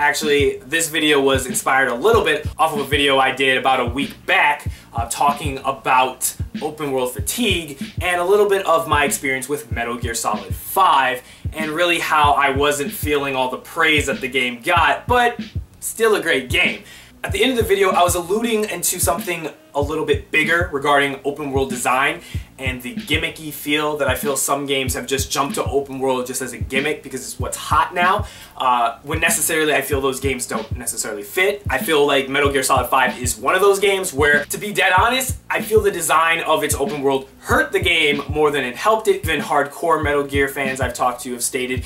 Actually, this video was inspired a little bit off of a video I did about a week back talking about open world fatigue and a little bit of my experience with Metal Gear Solid 5 and really how I wasn't feeling all the praise that the game got, but still a great game. At the end of the video, I was alluding into something a little bit bigger regarding open world design and the gimmicky feel that I feel some games have just jumped to open world just as a gimmick because it's what's hot now, when necessarily I feel those games don't necessarily fit. I feel like Metal Gear Solid 5 is one of those games where, to be dead honest, I feel the design of its open world hurt the game more than it helped it. Even hardcore Metal Gear fans I've talked to have stated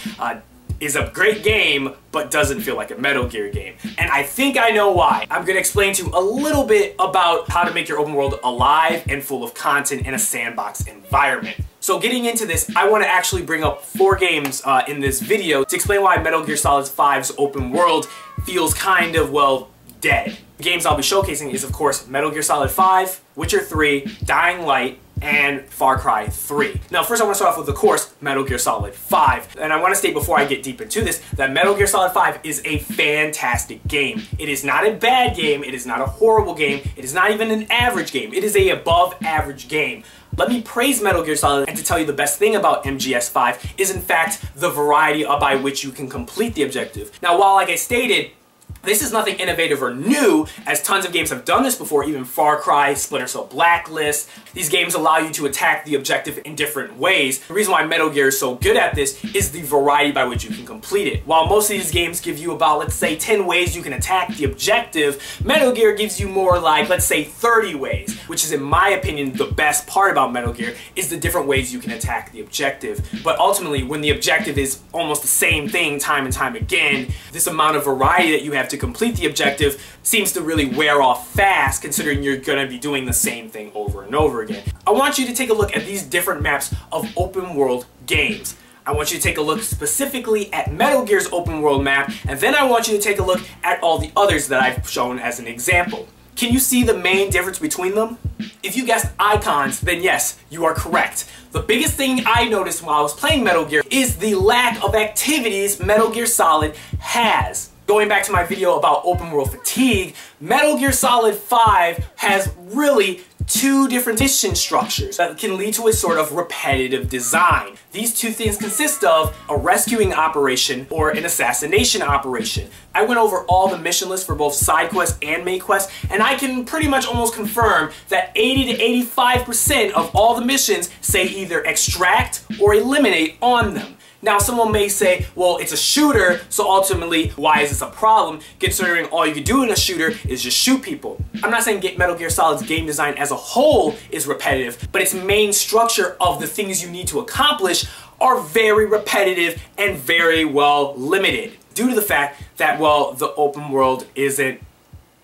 is a great game, but doesn't feel like a Metal Gear game. And I think I know why. I'm gonna explain to you a little bit about how to make your open world alive and full of content in a sandbox environment. So getting into this, I wanna actually bring up 4 games in this video to explain why Metal Gear Solid 5's open world feels kind of, well, dead. The games I'll be showcasing is, of course, Metal Gear Solid 5, Witcher 3, Dying Light, and Far Cry 3. Now first I want to start off with, of course, Metal Gear Solid 5. And I want to state before I get deep into this that Metal Gear Solid 5 is a fantastic game. It is not a bad game, it is not a horrible game, it is not even an average game, it is a above average game. Let me praise Metal Gear Solid and to tell you the best thing about MGS 5 is in fact the variety by which you can complete the objective. Now while, like I stated, this is nothing innovative or new, as tons of games have done this before, even Far Cry, Splinter Cell Blacklist. These games allow you to attack the objective in different ways. The reason why Metal Gear is so good at this is the variety by which you can complete it. While most of these games give you about, let's say, 10 ways you can attack the objective, Metal Gear gives you more like, let's say, 30 ways, which is, in my opinion, the best part about Metal Gear, is the different ways you can attack the objective. But ultimately, when the objective is almost the same thing time and time again, this amount of variety that you have to complete the objective seems to really wear off fast, considering you're going to be doing the same thing over and over again. I want you to take a look at these different maps of open world games. I want you to take a look specifically at Metal Gear's open world map, and then I want you to take a look at all the others that I've shown as an example. Can you see the main difference between them? If you guessed icons, then yes, you are correct. The biggest thing I noticed while I was playing Metal Gear is the lack of activities Metal Gear Solid has. Going back to my video about open world fatigue, Metal Gear Solid 5 has really 2 different mission structures that can lead to a sort of repetitive design. These 2 things consist of a rescuing operation or an assassination operation. I went over all the mission lists for both side quests and main quests, and I can pretty much almost confirm that 80 to 85% of all the missions say either extract or eliminate on them. Now someone may say, well, it's a shooter, so ultimately, why is this a problem, considering all you can do in a shooter is just shoot people? I'm not saying Metal Gear Solid's game design as a whole is repetitive, but its main structure of the things you need to accomplish are very repetitive and very well limited, due to the fact that, well, the open world isn't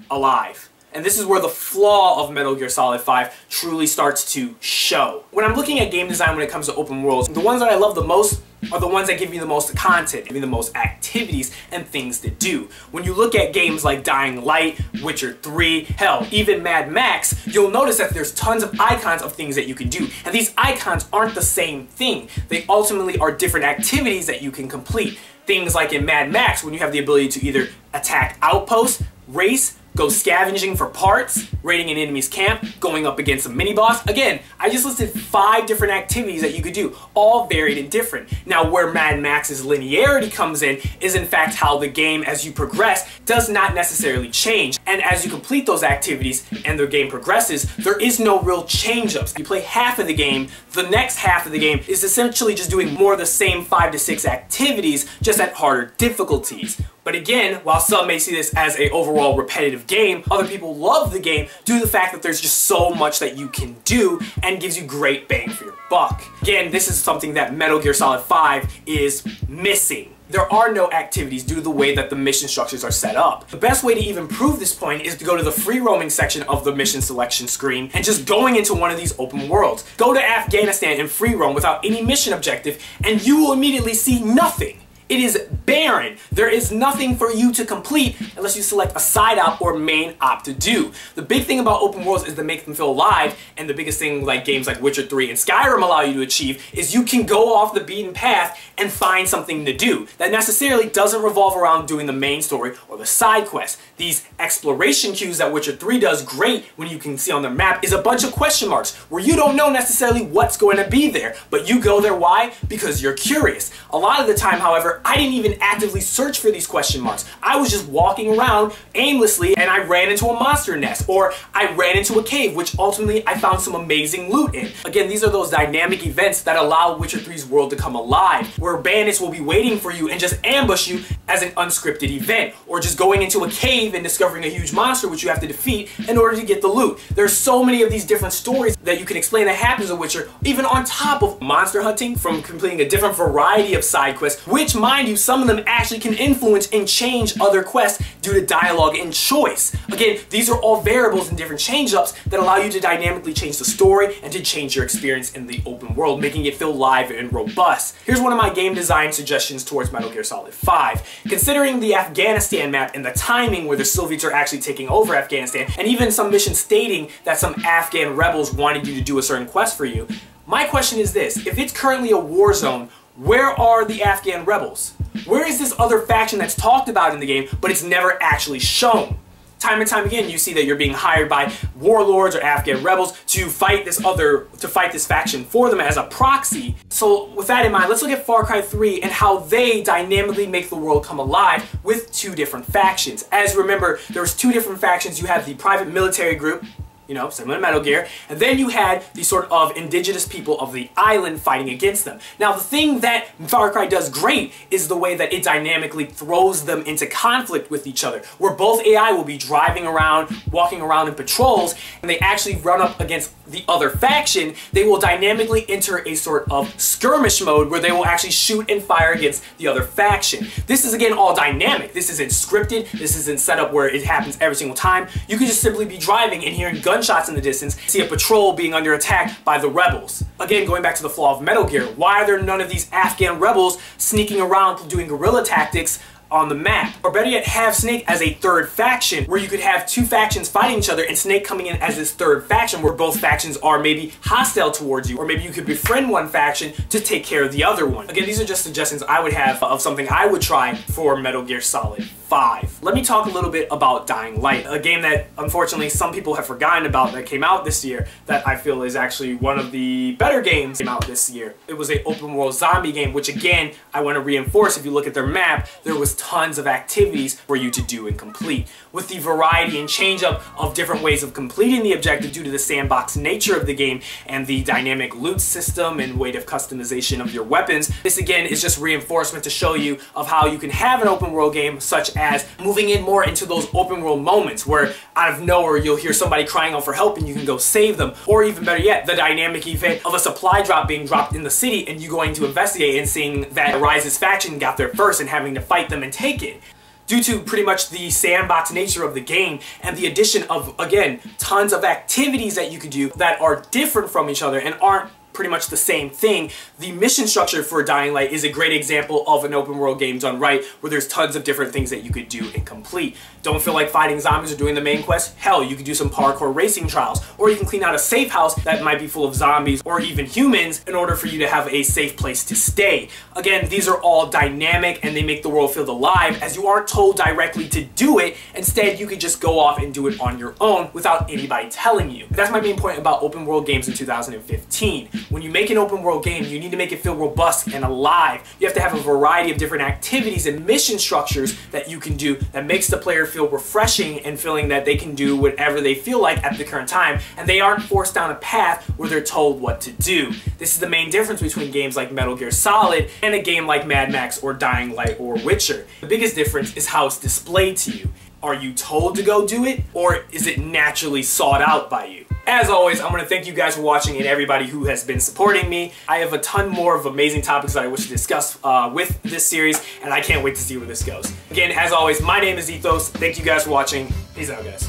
alive. And this is where the flaw of Metal Gear Solid 5 truly starts to show. When I'm looking at game design when it comes to open worlds, the ones that I love the most are the ones that give me the most content, give me the most activities and things to do. When you look at games like Dying Light, Witcher 3, hell, even Mad Max, you'll notice that there's tons of icons of things that you can do. And these icons aren't the same thing. They ultimately are different activities that you can complete. Things like in Mad Max, when you have the ability to either attack outposts, race, go scavenging for parts, raiding an enemy's camp, going up against a mini-boss. Again, I just listed 5 different activities that you could do, all varied and different. Now where Mad Max's linearity comes in is in fact how the game, as you progress, does not necessarily change. And as you complete those activities and the game progresses, there is no real change-ups. You play half of the game, the next half of the game is essentially just doing more of the same 5 to 6 activities, just at harder difficulties. But again, while some may see this as an overall repetitive game, other people love the game due to the fact that there's just so much that you can do and gives you great bang for your buck. Again, this is something that Metal Gear Solid 5 is missing. There are no activities due to the way that the mission structures are set up. The best way to even prove this point is to go to the free roaming section of the mission selection screen and just going into one of these open worlds. Go to Afghanistan and free roam without any mission objective and you will immediately see nothing. It is barren. There is nothing for you to complete unless you select a side op or main op to do. The big thing about open worlds is to make them feel alive, and the biggest thing like games like Witcher 3 and Skyrim allow you to achieve is you can go off the beaten path and find something to do that necessarily doesn't revolve around doing the main story or the side quest. These exploration queues that Witcher 3 does great when you can see on the map is a bunch of question marks where you don't know necessarily what's going to be there, but you go there. Why? Because you're curious. A lot of the time, however, I didn't even actively search for these question marks. I was just walking around aimlessly and I ran into a monster nest, or I ran into a cave, which ultimately I found some amazing loot in. Again, these are those dynamic events that allow Witcher 3's world to come alive, where bandits will be waiting for you and just ambush you as an unscripted event, or just going into a cave and discovering a huge monster which you have to defeat in order to get the loot. There's so many of these different stories that you can explain that happens in Witcher, even on top of monster hunting from completing a different variety of side quests, which, mind you, some of them actually can influence and change other quests due to dialogue and choice. Again, these are all variables and different change-ups that allow you to dynamically change the story and to change your experience in the open world, making it feel live and robust. Here's one of my game design suggestions towards Metal Gear Solid 5. Considering the Afghanistan map and the timing where the Soviets are actually taking over Afghanistan, and even some missions stating that some Afghan rebels wanted you to do a certain quest for you, my question is this: if it's currently a war zone, where are the Afghan rebels? Where is this other faction that's talked about in the game, but it's never actually shown? Time and time again, you see that you're being hired by warlords or Afghan rebels to fight this faction for them as a proxy. So with that in mind, let's look at Far Cry 3 and how they dynamically make the world come alive with two different factions. As you remember, there was two different factions. You have the private military group, you know, similar to Metal Gear, and then you had the sort of indigenous people of the island fighting against them. Now, the thing that Far Cry does great is the way that it dynamically throws them into conflict with each other, where both AI will be driving around, walking around in patrols, and they actually run up against the other faction. They will dynamically enter a sort of skirmish mode where they will actually shoot and fire against the other faction. This is, again, all dynamic. This isn't scripted. This isn't set up where it happens every single time. You can just simply be driving and hearing gunshots in the distance, see a patrol being under attack by the rebels. Again, going back to the flaw of Metal Gear, why are there none of these Afghan rebels sneaking around doing guerrilla tactics on the map? Or better yet, have Snake as a third faction, where you could have two factions fighting each other and Snake coming in as this third faction where both factions are maybe hostile towards you, or maybe you could befriend one faction to take care of the other one. Again, these are just suggestions I would have of something I would try for Metal Gear Solid 5. Let me talk a little bit about Dying Light, a game that unfortunately some people have forgotten about that came out this year that I feel is actually one of the better games that came out this year. It was an open world zombie game, which again, I want to reinforce. If you look at their map, there was tons of activities for you to do and complete. With the variety and change up of different ways of completing the objective due to the sandbox nature of the game and the dynamic loot system and way of customization of your weapons, this again is just reinforcement to show you of how you can have an open world game, such as moving in more into those open world moments where out of nowhere you'll hear somebody crying out for help and you can go save them, or even better yet, the dynamic event of a supply drop being dropped in the city and you going to investigate and seeing that Rise's faction got there first and having to fight them and take it. Due to pretty much the sandbox nature of the game and the addition of, again, tons of activities that you could do that are different from each other and aren't pretty much the same thing, the mission structure for Dying Light is a great example of an open world game done right, where there's tons of different things that you could do and complete. Don't feel like fighting zombies or doing the main quest? Hell, you could do some parkour racing trials, or you can clean out a safe house that might be full of zombies or even humans in order for you to have a safe place to stay. Again, these are all dynamic and they make the world feel alive, as you aren't told directly to do it. Instead, you could just go off and do it on your own without anybody telling you. That's my main point about open world games in 2015. When you make an open world game, you need to make it feel robust and alive. You have to have a variety of different activities and mission structures that you can do that makes the player feel refreshing and feeling that they can do whatever they feel like at the current time, and they aren't forced down a path where they're told what to do. This is the main difference between games like Metal Gear Solid and a game like Mad Max or Dying Light or Witcher. The biggest difference is how it's displayed to you. Are you told to go do it, or is it naturally sought out by you? As always, I'm going to thank you guys for watching and everybody who has been supporting me. I have a ton more of amazing topics that I wish to discuss with this series, and I can't wait to see where this goes. Again, as always, my name is Ethos. Thank you guys for watching. Peace out, guys.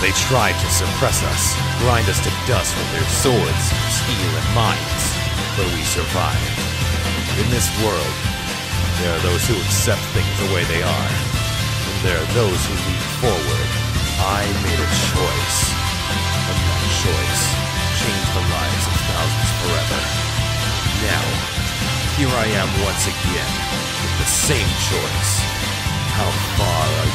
They tried to suppress us, grind us to dust with their swords, steel, and mines, but we survived. In this world, there are those who accept things the way they are, and there are those who leap forward. I made a choice, and that choice changed the lives of thousands forever. Now, here I am once again, with the same choice. How far are